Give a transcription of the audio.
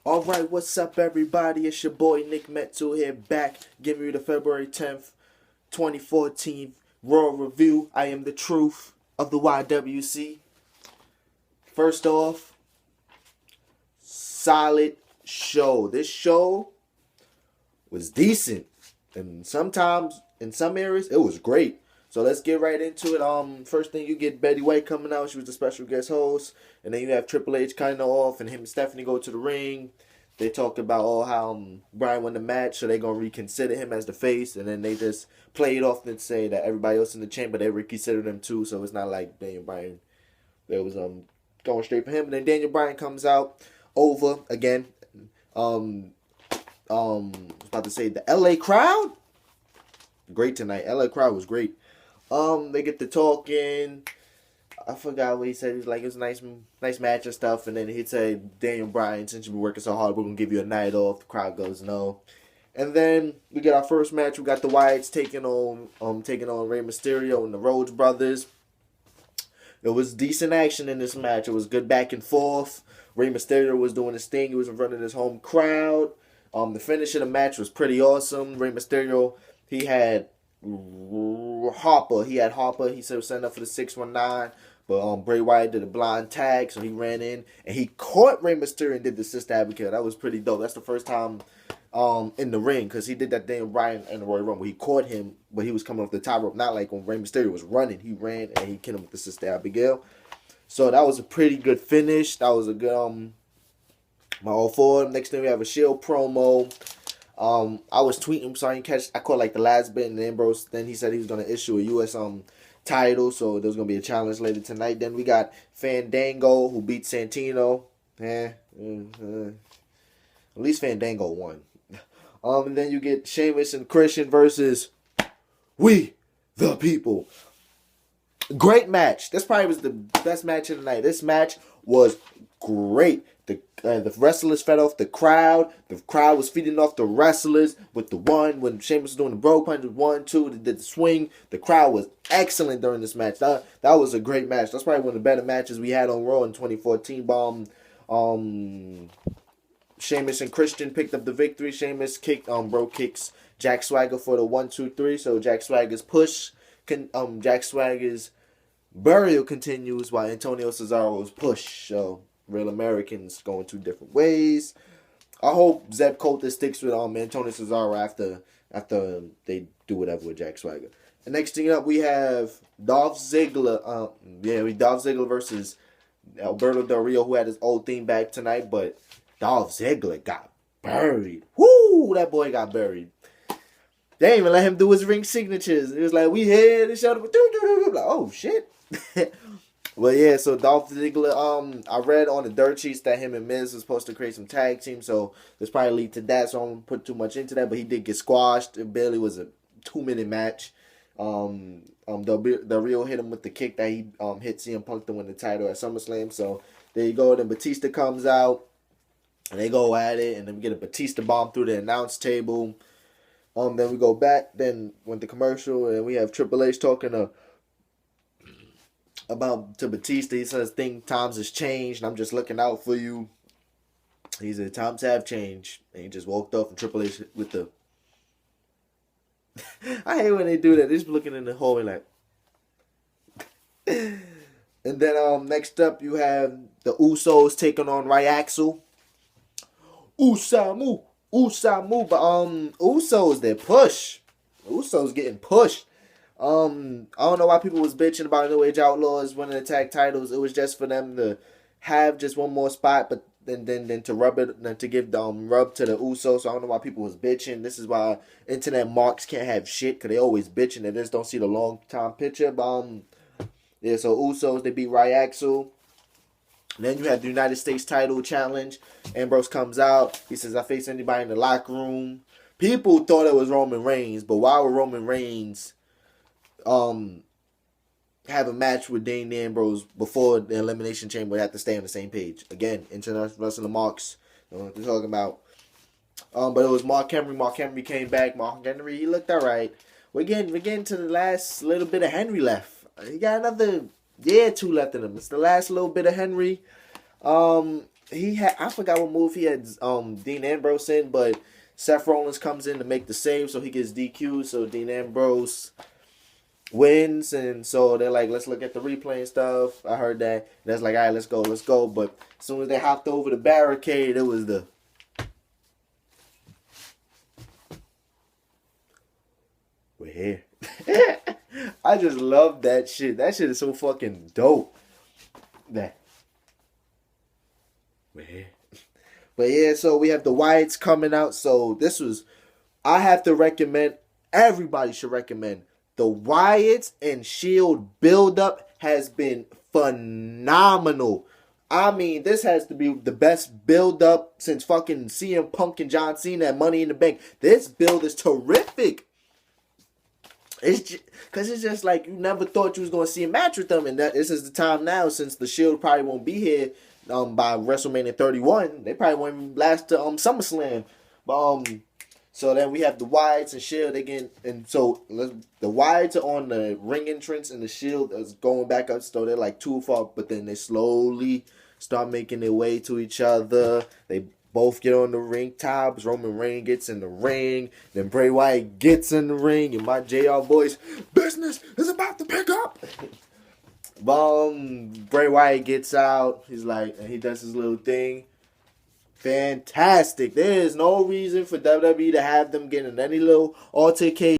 Alright, what's up everybody? It's your boy Nick Metzu here, back giving you the February 10th, 2014 Raw Review. I am the truth of the YWC. First off, solid show. This show was decent. And sometimes, in some areas, it was great. So let's get right into it. First thing, you get Betty White coming out. She was the special guest host. And then you have Triple H kind of off, and him and Stephanie go to the ring. They talked about how Bryan won the match, so they're going to reconsider him as the face. And then they just play it off and say that everybody else in the chamber, they reconsidered him too. So it's not like Daniel Bryan, they was going straight for him. And then Daniel Bryan comes out over again. I was about to say the LA crowd, great tonight. LA crowd was great. They get to talking. I forgot what he said. He was like, it was a nice match and stuff. And then he'd say, Daniel Bryan, since you've been working so hard, we're gonna give you a night off. The crowd goes no. And then we get our first match. We got the Wyatts taking on Rey Mysterio and the Rhodes Brothers. It was decent action in this match. It was good back and forth. Rey Mysterio was doing his thing. He was in front of his home crowd. The finish of the match was pretty awesome. Rey Mysterio, he had Harper. He said send up for the 619. But Bray Wyatt did a blind tag, so he ran in and he caught Rey Mysterio and did the Sister Abigail. That was pretty dope. That's the first time in the ring, because he did that Daniel Bryan and the Royal Rumble. He caught him, but he was coming off the top rope. Not like when Rey Mysterio was running. He ran and he killed him with the Sister Abigail. So that was a pretty good finish. That was a good my all for him. Next thing we have a Shield promo. I was tweeting, so I didn't catch. I caught like the last bit, and Ambrose. Then he said he was gonna issue a U.S. title, so there's gonna be a challenge later tonight. Then we got Fandango, who beat Santino. At least Fandango won. And then you get Sheamus and Christian versus We the People. Great match. This probably was the best match of the night. This match was great. The wrestlers fed off the crowd. The crowd was feeding off the wrestlers with the one. When Sheamus was doing the bro punch with 1, 2, they did the swing. The crowd was excellent during this match. That was a great match. That's probably one of the better matches we had on Raw in 2014. Sheamus and Christian picked up the victory. Sheamus kicks Jack Swagger for the 1, 2, 3. So Jack Swagger's Jack Swagger's burial continues while Antonio Cesaro's push. So real Americans going two different ways. I hope Zeb Coulter sticks with Antonio Cesaro after they do whatever with Jack Swagger. And next thing up, we have Dolph Ziggler. Dolph Ziggler versus Alberto Del Rio, who had his old theme back tonight, but Dolph Ziggler got buried. Woo! That boy got buried. They didn't even let him do his ring signatures. It was like, we here to show them. Like, oh, shit. Well, yeah, so Dolph Ziggler, I read on the dirt sheets that him and Miz was supposed to create some tag teams, so this probably lead to that, so I won't put too much into that, but he did get squashed. It barely was a 2-minute match. Del Rio hit him with the kick that he hit CM Punk to win the title at SummerSlam, so there you go. Then Batista comes out, and they go at it, and then we get a Batista bomb through the announce table. Then we go back, then went to commercial, and we have Triple H talking to Batista. He says times has changed, and I'm just looking out for you. He said times have changed, and he just walked off. And Triple H with the I hate when they do that. They're just looking in the hallway like. And then next up you have the Usos taking on Ryaxel. Usamu, but Usos, they push. Usos getting pushed. I don't know why people was bitching about New Age Outlaws winning the tag titles. It was just for them to have just one more spot, but then to give rub to the Usos. So I don't know why people was bitching. This is why internet marks can't have shit, because they always bitching. They just don't see the long time picture. But yeah, so Usos, they beat Ryaxel. Then you have the United States title challenge. Ambrose comes out. He says, I face anybody in the locker room. People thought it was Roman Reigns, but why would Roman Reigns have a match with Dean Ambrose before the Elimination Chamber? Have to stay on the same page. Again, international wrestling marks. Don't know what they're talking about. But it was Mark Henry. Mark Henry came back. Mark Henry, he looked alright. We're getting to the last little bit of Henry left. He got another year or two left in him. It's the last little bit of Henry. he had, I forgot what move he had Dean Ambrose in, but Seth Rollins comes in to make the save, so he gets DQ'd. So Dean Ambrose wins, and so they're like, let's look at the replay and stuff. I heard that. That's like, all right, let's go. But as soon as they hopped over the barricade, it was the we're here. I just love that shit. That shit is so fucking dope. That we're here. But yeah, so we have the Wyatts coming out. So this was, I have to recommend, everybody should recommend, the Wyatts and Shield build-up has been phenomenal. I mean, this has to be the best build-up since fucking CM Punk and John Cena at Money in the Bank. This build is terrific. Because it's just like you never thought you was going to see a match with them. And that this is the time now, since the Shield probably won't be here by WrestleMania 31. They probably won't even last to SummerSlam. But so then we have the Wyatts and Shield again, and so the Wyatts are on the ring entrance, and the Shield is going back up. So they're like too far, but then they slowly start making their way to each other. They both get on the ring tops. Roman Reigns gets in the ring. Then Bray Wyatt gets in the ring, and my JR boys, business is about to pick up. Bray Wyatt gets out. He's like, and he does his little thing. Fantastic. There is no reason for WWE to have them getting any little altercation.